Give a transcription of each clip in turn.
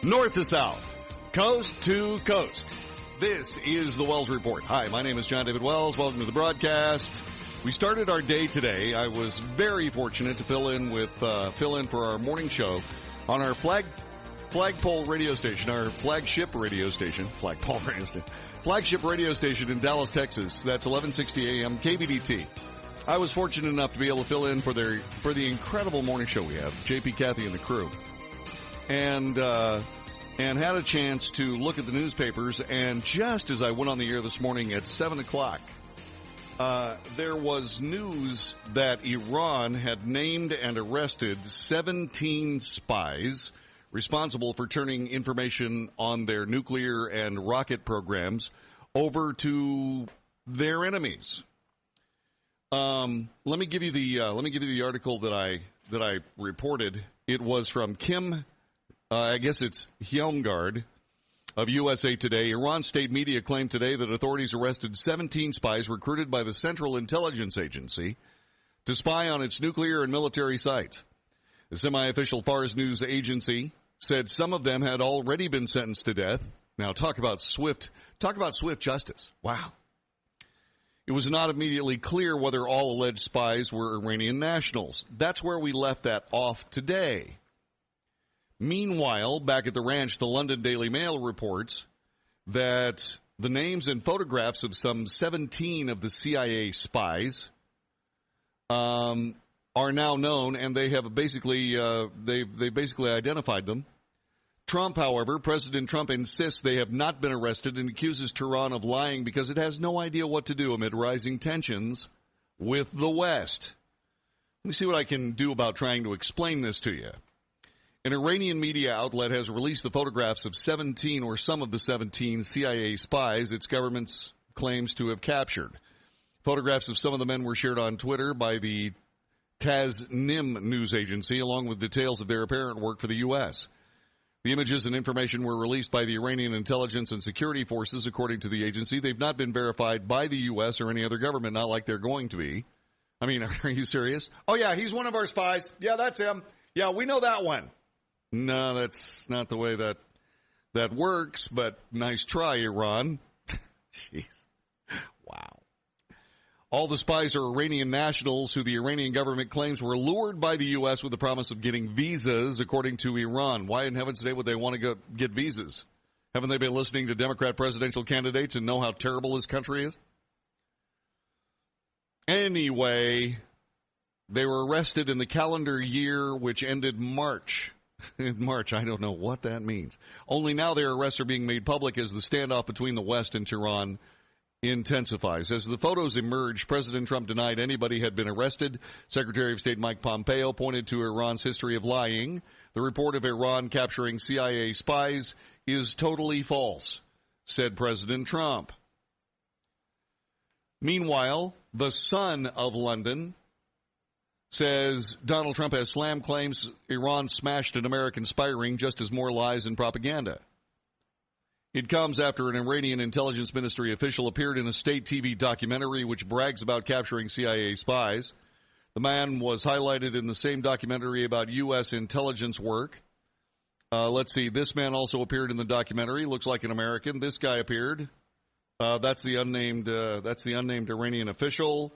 North to south, coast to coast. This is the Wells Report. Hi, my name is John David Wells. Welcome to the broadcast. We started our day today. I was very fortunate to fill in for our morning show on our flagpole radio station, our flagship radio station in Dallas, Texas. That's 1160 AM KBDT. I was fortunate enough to be able to fill in for the incredible morning show we have, JP, Kathy, and the crew, and had a chance to look at the newspapers. And just as I went on the air this morning at 7 o'clock, there was news that Iran had named and arrested 17 spies responsible for turning information on their nuclear and rocket programs over to their enemies. Let me give you the article that I reported. It was from Kim, I guess it's Hjelmgaard of USA Today. Iran state media claimed today that authorities arrested 17 spies recruited by the Central Intelligence Agency to spy on its nuclear and military sites. The semi-official Fars News Agency said some of them had already been sentenced to death. Now talk about swift justice. Wow. It was not immediately clear whether all alleged spies were Iranian nationals. That's where we left that off today. Meanwhile, back at the ranch, the London Daily Mail reports that the names and photographs of some 17 of the CIA spies are now known, and they have basically they basically identified them. President Trump insists they have not been arrested and accuses Tehran of lying because it has no idea what to do amid rising tensions with the West. Let me see what I can do about trying to explain this to you. An Iranian media outlet has released the photographs of 17 or some of the 17 CIA spies its government claims to have captured. Photographs of some of the men were shared on Twitter by the Tasnim news agency, along with details of their apparent work for the U.S. The images and information were released by the Iranian intelligence and security forces, according to the agency. They've not been verified by the U.S. or any other government, not like they're going to be. I mean, are you serious? Oh, yeah, he's one of our spies. Yeah, that's him. Yeah, we know that one. No, that's not the way that works, but nice try, Iran. Jeez. Wow. All the spies are Iranian nationals who the Iranian government claims were lured by the U.S. with the promise of getting visas, according to Iran. Why in heaven's name would they want to get visas? Haven't they been listening to Democrat presidential candidates and know how terrible this country is? Anyway, they were arrested in the calendar year which ended March. In March, I don't know what that means. Only now their arrests are being made public as the standoff between the West and Tehran intensifies. As the photos emerged, President Trump denied anybody had been arrested. Secretary of State Mike Pompeo pointed to Iran's history of lying. The report of Iran capturing CIA spies is totally false, said President Trump. Meanwhile, the Sun of London says Donald Trump has slammed claims Iran smashed an American spy ring just as more lies and propaganda. It comes after an Iranian intelligence ministry official appeared in a state TV documentary which brags about capturing CIA spies. The man was highlighted in the same documentary about U.S. intelligence work. Let's see. This man also appeared in the documentary. Looks like an American. This guy appeared. That's the unnamed Iranian official.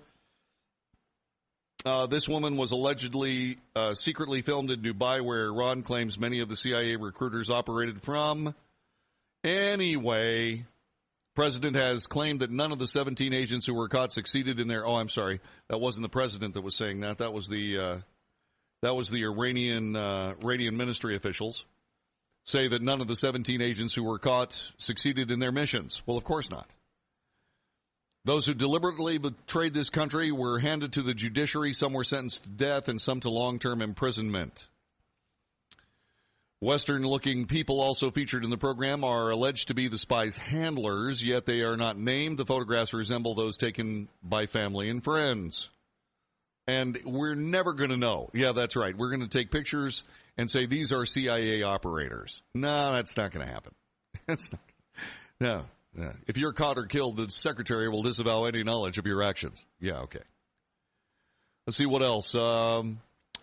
This woman was allegedly secretly filmed in Dubai, where Iran claims many of the CIA recruiters operated from. Anyway, President has claimed that none of the 17 agents who were caught succeeded in their. Oh, I'm sorry, that wasn't the president that was saying that. That was the Iranian ministry officials say that none of the 17 agents who were caught succeeded in their missions. Well, of course not. Those who deliberately betrayed this country were handed to the judiciary. Some were sentenced to death and some to long-term imprisonment. Western-looking people also featured in the program are alleged to be the spies' handlers, yet they are not named. The photographs resemble those taken by family and friends. And we're never going to know. Yeah, that's right. We're going to take pictures and say these are CIA operators. No, that's not going to happen. That's not. No. Yeah. If you're caught or killed, the secretary will disavow any knowledge of your actions. Yeah, okay. Let's see what else.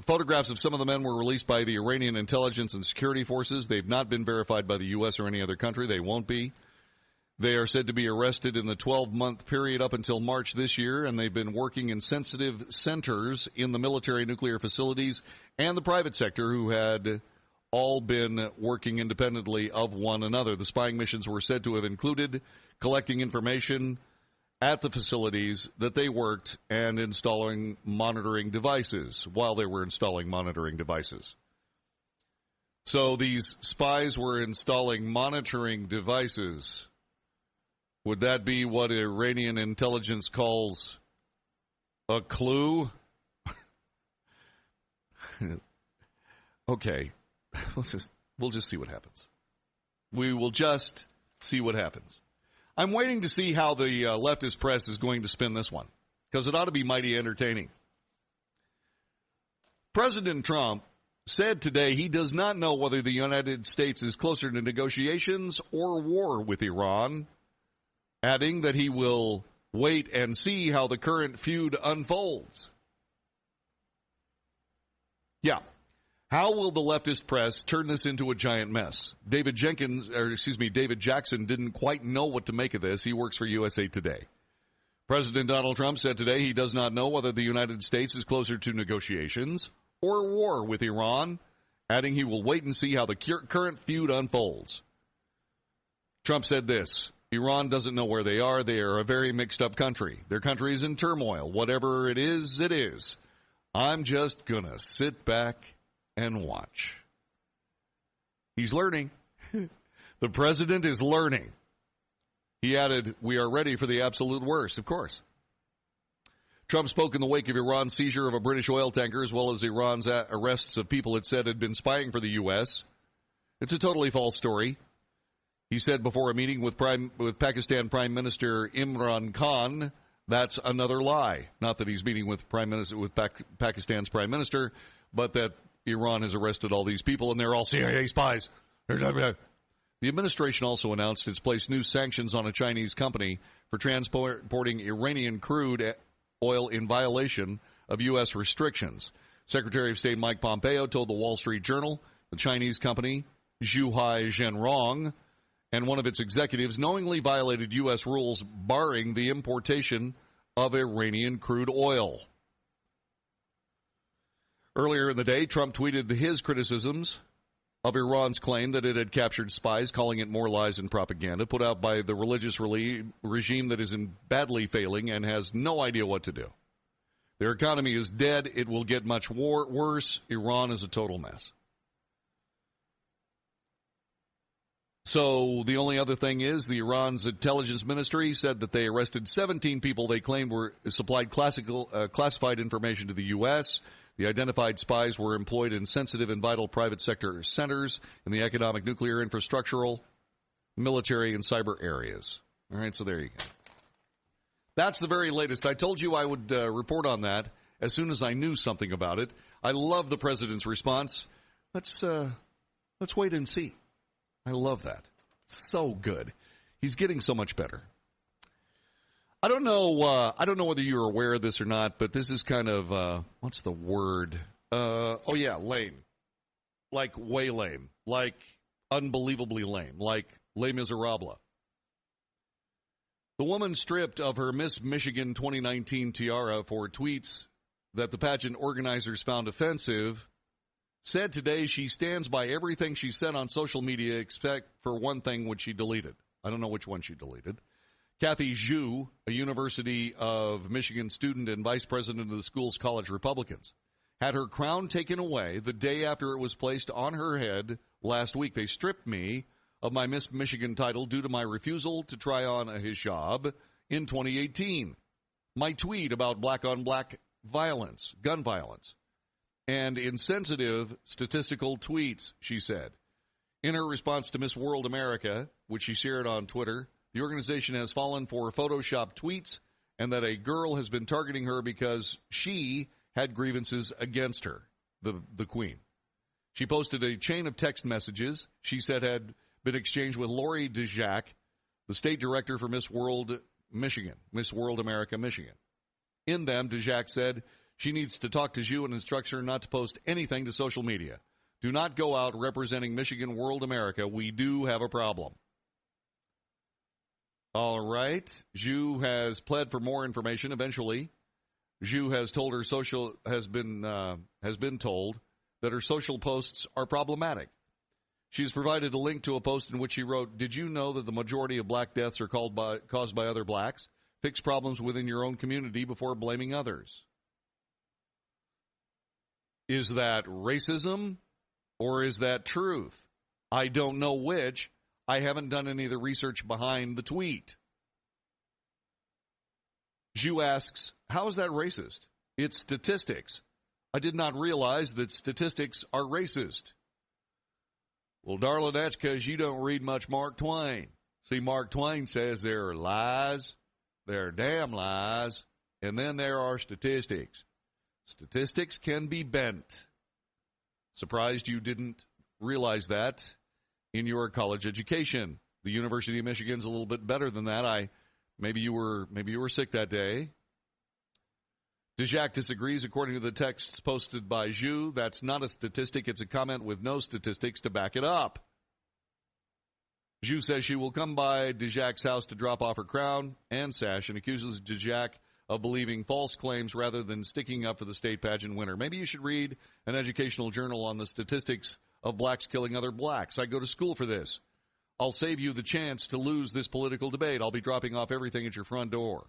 Photographs of some of the men were released by the Iranian intelligence and security forces. They've not been verified by the U.S. or any other country. They won't be. They are said to be arrested in the 12-month period up until March this year, and they've been working in sensitive centers in the military nuclear facilities and the private sector who had all been working independently of one another. The spying missions were said to have included collecting information at the facilities that they worked and installing monitoring devices while they were installing monitoring devices. So these spies were installing monitoring devices. Would that be what Iranian intelligence calls a clue? Okay, we'll just see what happens. We will just see what happens. I'm waiting to see how the leftist press is going to spin this one, because it ought to be mighty entertaining. President Trump said today he does not know whether the United States is closer to negotiations or war with Iran, adding that he will wait and see how the current feud unfolds. Yeah. How will the leftist press turn this into a giant mess? David Jackson didn't quite know what to make of this. He works for USA Today. President Donald Trump said today he does not know whether the United States is closer to negotiations or war with Iran, adding he will wait and see how the current feud unfolds. Trump said this: Iran doesn't know where they are. They are a very mixed up country. Their country is in turmoil. Whatever it is, it is. I'm just going to sit back and watch. He's learning. The president is learning. He added, we are ready for the absolute worst, of course. Trump spoke in the wake of Iran's seizure of a British oil tanker, as well as Iran's arrests of people it said had been spying for the U.S. It's a totally false story. He said before a meeting with Pakistan Prime Minister Imran Khan, that's another lie. Not that he's meeting with Pakistan's Prime Minister, but that Iran has arrested all these people and they're all CIA spies. The administration also announced it's placed new sanctions on a Chinese company for transporting Iranian crude oil in violation of U.S. restrictions. Secretary of State Mike Pompeo told the Wall Street Journal the Chinese company Zhuhai Zhenrong and one of its executives knowingly violated U.S. rules barring the importation of Iranian crude oil. Earlier in the day, Trump tweeted his criticisms of Iran's claim that it had captured spies, calling it more lies and propaganda, put out by the religious regime that is badly failing and has no idea what to do. Their economy is dead. It will get much worse. Iran is a total mess. So the only other thing is the Iran's intelligence ministry said that they arrested 17 people they claimed were supplied classified information to the U.S. The identified spies were employed in sensitive and vital private sector centers in the economic, nuclear, infrastructural, military, and cyber areas. All right, so there you go. That's the very latest. I told you I would report on that as soon as I knew something about it. I love the president's response. Let's wait and see. I love that. So good. He's getting so much better. I don't know whether you're aware of this or not, but this is kind of, what's the word? Lame. Like way lame. Like unbelievably lame. Like Les Miserables. The woman stripped of her Miss Michigan 2019 tiara for tweets that the pageant organizers found offensive said today she stands by everything she said on social media except for one thing which she deleted. I don't know which one she deleted. Kathy Zhu, a University of Michigan student and vice president of the school's college Republicans, had her crown taken away the day after it was placed on her head last week. They stripped me of my Miss Michigan title due to my refusal to try on a hijab in 2018. My tweet about black-on-black violence, gun violence, and insensitive statistical tweets, she said. In her response to Miss World America, which she shared on Twitter, the organization has fallen for Photoshop tweets and that a girl has been targeting her because she had grievances against her, the queen. She posted a chain of text messages she said had been exchanged with Lori DeJac, the state director for Miss World America, Michigan. In them, DeJac said She needs to talk to Zhu and instruct her not to post anything to social media. Do not go out representing Michigan World America. We do have a problem. All right. Zhu has pled for more information. Eventually, Zhu has told her has been told that her social posts are problematic. She's provided a link to a post in which she wrote, "Did you know that the majority of black deaths are caused by other blacks? Fix problems within your own community before blaming others." Is that racism or is that truth? I don't know which. I haven't done any of the research behind the tweet. Zhu asks, how is that racist? It's statistics. I did not realize that statistics are racist. Well, darling, that's because you don't read much Mark Twain. See, Mark Twain says there are lies, there are damn lies, and then there are statistics. Statistics can be bent. Surprised you didn't realize that in your college education. The University of Michigan's a little bit better than that. Maybe you were sick that day. Djac disagrees according to the texts posted by Zhu. That's not a statistic. It's a comment with no statistics to back it up. Zhu says she will come by Djac's house to drop off her crown and sash and accuses Djac of believing false claims rather than sticking up for the state pageant winner. Maybe you should read an educational journal on the statistics of blacks killing other blacks. I go to school for this. I'll save you the chance to lose this political debate. I'll be dropping off everything at your front door.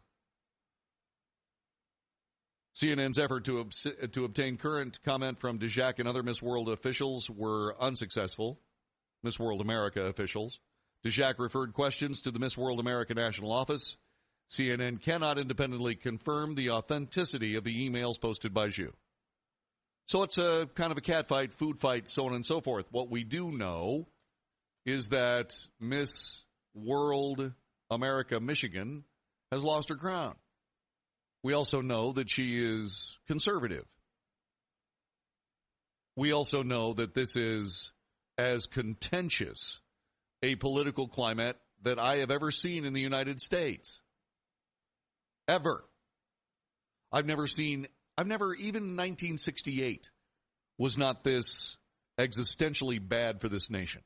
CNN's effort to obtain current comment from Djac and other Miss World officials were unsuccessful. Miss World America officials. Djac referred questions to the Miss World America National Office. CNN cannot independently confirm the authenticity of the emails posted by Zhu. So it's a kind of a cat fight, food fight, so on and so forth. What we do know is that Miss World America Michigan has lost her crown. We also know that she is conservative. We also know that this is as contentious a political climate that I have ever seen in the United States. Ever. I've never, even 1968 was not this existentially bad for this nation.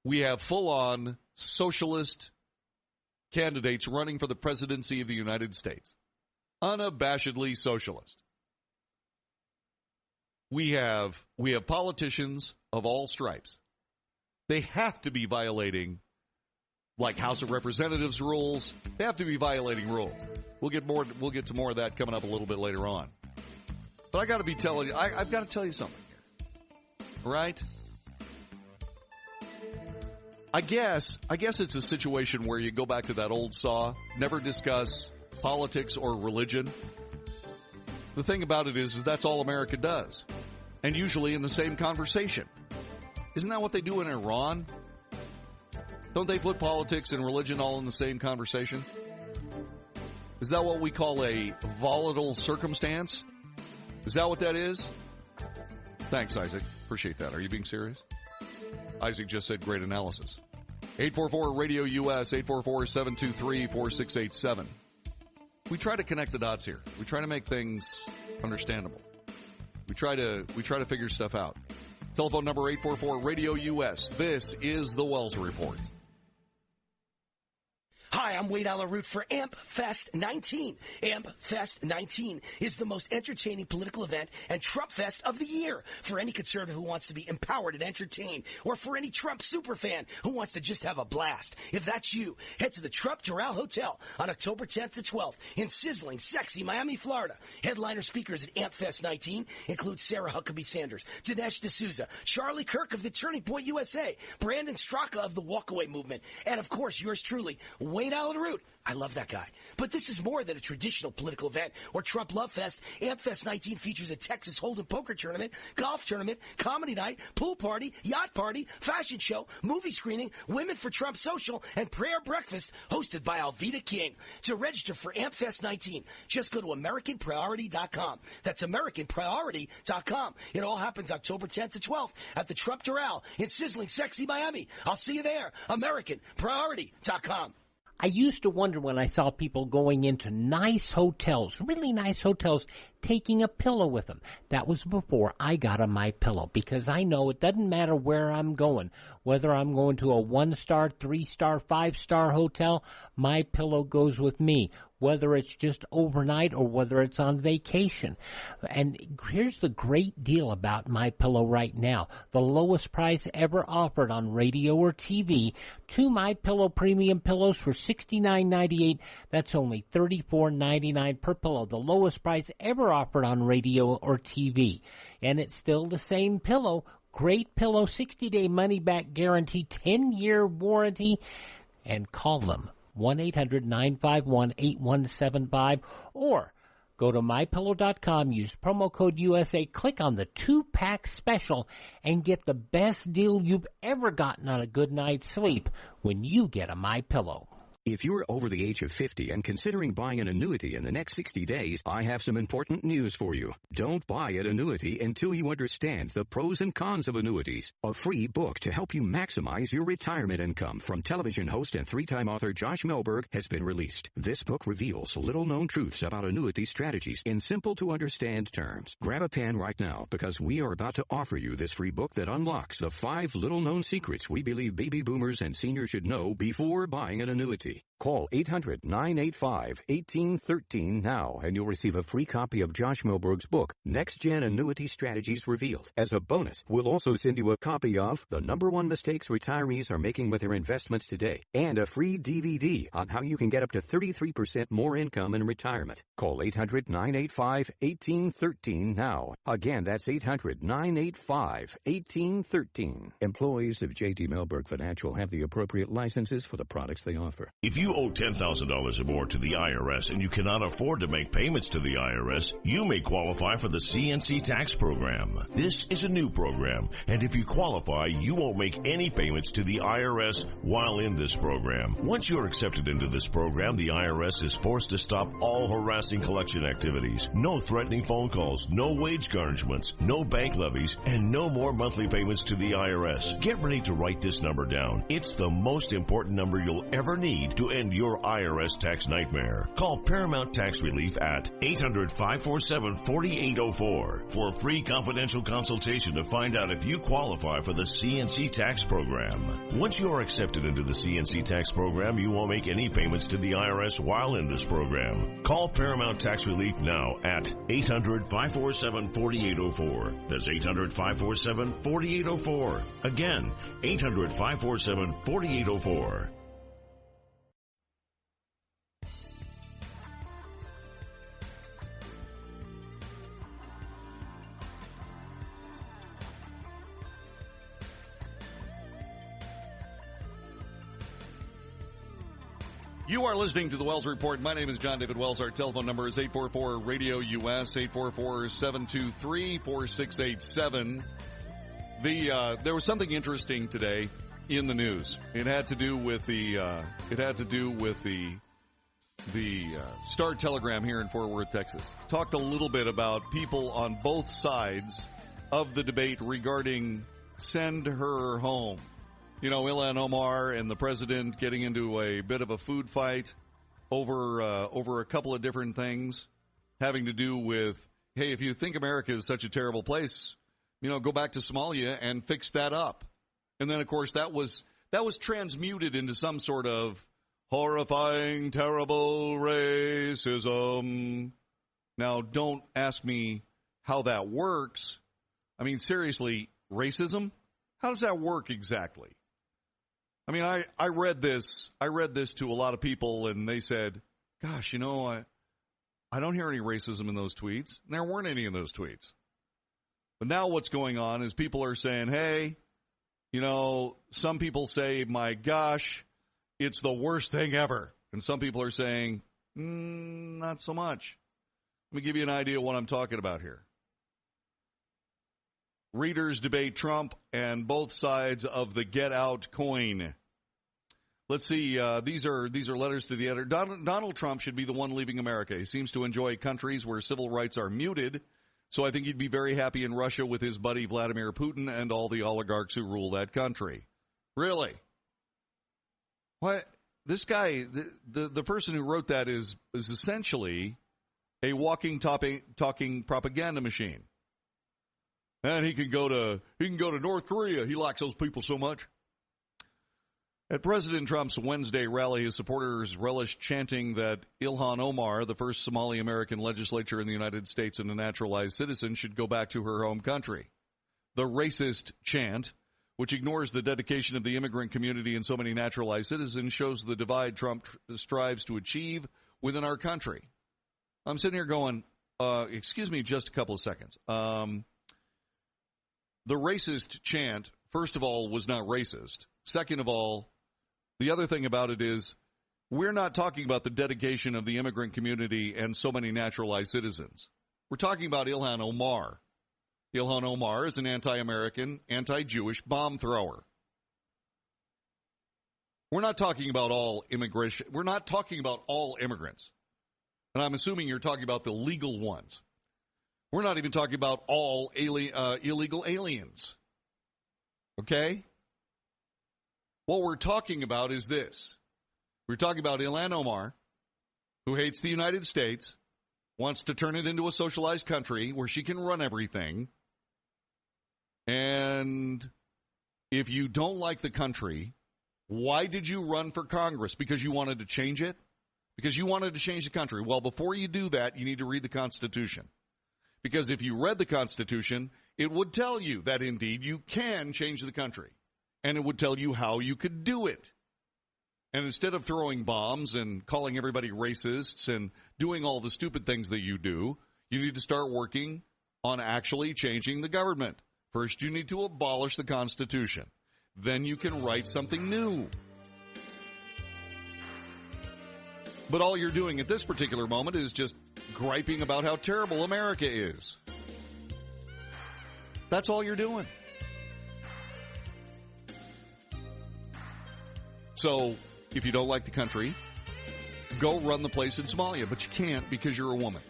We have full-on socialist candidates running for the presidency of the United States. Unabashedly socialist. We have politicians of all stripes. They have to be violating, like House of Representatives rules. They have to be violating rules. We'll get to more of that coming up a little bit later on. But I've got to tell you something here. Right? I guess it's a situation where you go back to that old saw, never discuss politics or religion. The thing about it is that's all America does. And usually in the same conversation. Isn't that what they do in Iran? Don't they put politics and religion all in the same conversation? Is that what we call a volatile circumstance? Is that what that is? Thanks, Isaac. Appreciate that. Are you being serious? Isaac just said great analysis. 844-RADIO-US, 844-723-4687. We try to connect the dots here. We try to make things understandable. We try to figure stuff out. Telephone number 844-RADIO-US. This is the Wells Report. Hi, I'm Wade Alaroot for AMP Fest 19. AMP Fest 19 is the most entertaining political event and Trump Fest of the year for any conservative who wants to be empowered and entertained, or for any Trump superfan who wants to just have a blast. If that's you, head to the Trump Doral Hotel on October 10th to 12th in sizzling, sexy Miami, Florida. Headliner speakers at AMP Fest 19 include Sarah Huckabee Sanders, Dinesh D'Souza, Charlie Kirk of the Turning Point USA, Brandon Straka of the Walkaway Movement, and of course yours truly, Wayne Alaroot. I love that guy. But this is more than a traditional political event or Trump Love Fest. AMP Fest 19 features a Texas Hold'em poker tournament, golf tournament, comedy night, pool party, yacht party, fashion show, movie screening, Women for Trump Social, and prayer breakfast hosted by Alveda King. To register for AMP Fest 19, just go to AmericanPriority.com. That's AmericanPriority.com. It all happens October 10th to 12th at the Trump Doral in sizzling, sexy Miami. I'll see you there. AmericanPriority.com. I used to wonder when I saw people going into nice hotels, really nice hotels, taking a pillow with them. That was before I got a MyPillow, because I know it doesn't matter where I'm going, whether I'm going to a 1-star, 3-star, 5-star hotel, MyPillow goes with me, whether it's just overnight or whether it's on vacation. And here's the great deal about MyPillow right now. The lowest price ever offered on radio or TV. 2 MyPillow premium pillows for $69.98. That's only $34.99 per pillow. The lowest price ever offered on radio or TV. And it's still the same pillow. Great pillow, 60-day money-back guarantee, 10-year warranty. And call them. 1-800-951-8175, or go to MyPillow.com, use promo code USA, click on the 2-pack special, and get the best deal you've ever gotten on a good night's sleep when you get a MyPillow. If you're over the age of 50 and considering buying an annuity in the next 60 days, I have some important news for you. Don't buy an annuity until you understand the pros and cons of annuities. A free book to help you maximize your retirement income from television host and 3-time author Josh Melberg has been released. This book reveals little-known truths about annuity strategies in simple-to-understand terms. Grab a pen right now, because we are about to offer you this free book that unlocks the 5 little-known secrets we believe baby boomers and seniors should know before buying an annuity. Call 800-985-1813 now, and you'll receive a free copy of Josh Melberg's book, Next Gen Annuity Strategies Revealed. As a bonus, we'll also send you a copy of The #1 Mistakes Retirees Are Making with Their Investments Today, and a free DVD on how you can get up to 33% more income in retirement. Call 800-985-1813 now. Again, that's 800-985-1813. Employees of J.D. Melberg Financial have the appropriate licenses for the products they offer. If you owe $10,000 or more to the IRS and you cannot afford to make payments to the IRS, you may qualify for the CNC tax program. This is a new program, and if you qualify, you won't make any payments to the IRS while in this program. Once you're accepted into this program, the IRS is forced to stop all harassing collection activities. No threatening phone calls, no wage garnishments, no bank levies, and no more monthly payments to the IRS. Get ready to write this number down. It's the most important number you'll ever need to end your IRS tax nightmare. Call Paramount Tax Relief at 800-547-4804 for a free confidential consultation to find out if you qualify for the CNC tax program. Once you are accepted into the CNC tax program, you won't make any payments to the IRS while in this program. Call Paramount Tax Relief now at 800-547-4804. That's 800-547-4804. Again, 800-547-4804. You are listening to the Wells Report. My name is John David Wells. Our telephone number is 844-RADIO-US, 844-723-4687. There was something interesting today in the news. It had to do with the Star-Telegram here in Fort Worth, Texas. Talked a little bit about people on both sides of the debate regarding send her home. You know, Ilhan Omar and the president getting into a bit of a food fight over a couple of different things having to do with, hey, if you think America is such a terrible place, you know, go back to Somalia and fix that up. And then, of course, that was transmuted into some sort of horrifying, terrible racism. Now, don't ask me how that works. I mean, seriously, racism? How does that work exactly? I mean, I read this to a lot of people, and they said, gosh, you know, I don't hear any racism in those tweets. And there weren't any in those tweets. But now what's going on is people are saying, hey, you know, some people say, my gosh, it's the worst thing ever. And some people are saying, not so much. Let me give you an idea of what I'm talking about here. Readers debate Trump and both sides of the get out coin. Let's see. These are letters to the editor. Donald Trump should be the one leaving America. He seems to enjoy countries where civil rights are muted. So I think he'd be very happy in Russia with his buddy Vladimir Putin and all the oligarchs who rule that country. Really? What? this guy, the person who wrote that is essentially a walking, talking propaganda machine. And he can go to North Korea. He likes those people so much. At President Trump's Wednesday rally, his supporters relished chanting that Ilhan Omar, the first Somali-American legislator in the United States and a naturalized citizen, should go back to her home country. The racist chant, which ignores the dedication of the immigrant community and so many naturalized citizens, shows the divide Trump strives to achieve within our country. I'm sitting here going, excuse me just a couple of seconds. The racist chant, first of all, was not racist. Second of all, the other thing about it is we're not talking about the dedication of the immigrant community and so many naturalized citizens. We're talking about Ilhan Omar. Ilhan Omar is an anti-American, anti-Jewish bomb thrower. We're not talking about all immigration. We're not talking about all immigrants. And I'm assuming you're talking about the legal ones. We're not even talking about all illegal aliens. Okay? What we're talking about is this. We're talking about Ilhan Omar, who hates the United States, wants to turn it into a socialized country where she can run everything. And if you don't like the country, why did you run for Congress? Because you wanted to change it? Because you wanted to change the country. Well, before you do that, you need to read the Constitution. Because if you read the Constitution, it would tell you that indeed you can change the country. And it would tell you how you could do it. And instead of throwing bombs and calling everybody racists and doing all the stupid things that you do, you need to start working on actually changing the government. First, you need to abolish the Constitution. Then you can write something new. But all you're doing at this particular moment is just griping about how terrible America is. That's all you're doing. So, if you don't like the country, go run the place in Somalia. But you can't because you're a woman.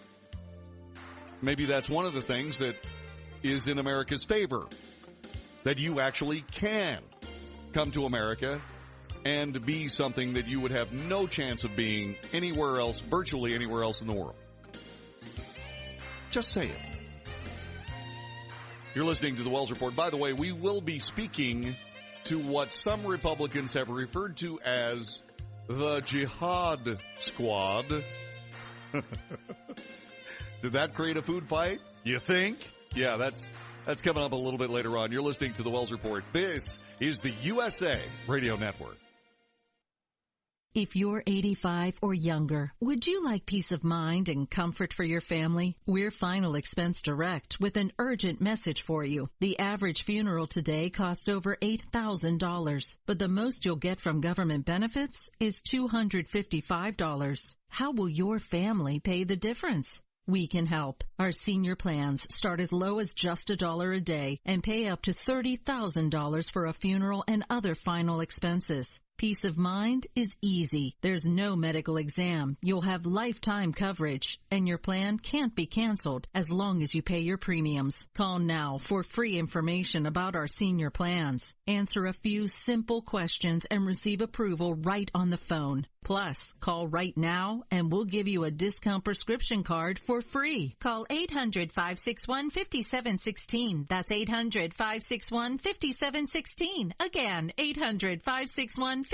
Maybe that's one of the things that is in America's favor. That you actually can come to America and be something that you would have no chance of being anywhere else, virtually anywhere else in the world. Just say it. You're listening to the Wells Report. By the way, we will be speaking to what some Republicans have referred to as the Jihad Squad. Did that create a food fight? You think? Yeah, that's coming up a little bit later on. You're listening to the Wells Report. This is the USA Radio Network. If you're 85 or younger, would you like peace of mind and comfort for your family? We're Final Expense Direct with an urgent message for you. The average funeral today costs over $8,000, but the most you'll get from government benefits is $255. How will your family pay the difference? We can help. Our senior plans start as low as just $1 a day and pay up to $30,000 for a funeral and other final expenses. Peace of mind is easy. There's no medical exam. You'll have lifetime coverage, and your plan can't be canceled as long as you pay your premiums. Call now for free information about our senior plans. Answer a few simple questions and receive approval right on the phone. Plus, call right now and we'll give you a discount prescription card for free. Call 800-561-5716. That's 800-561-5716. Again, 800-561-5716.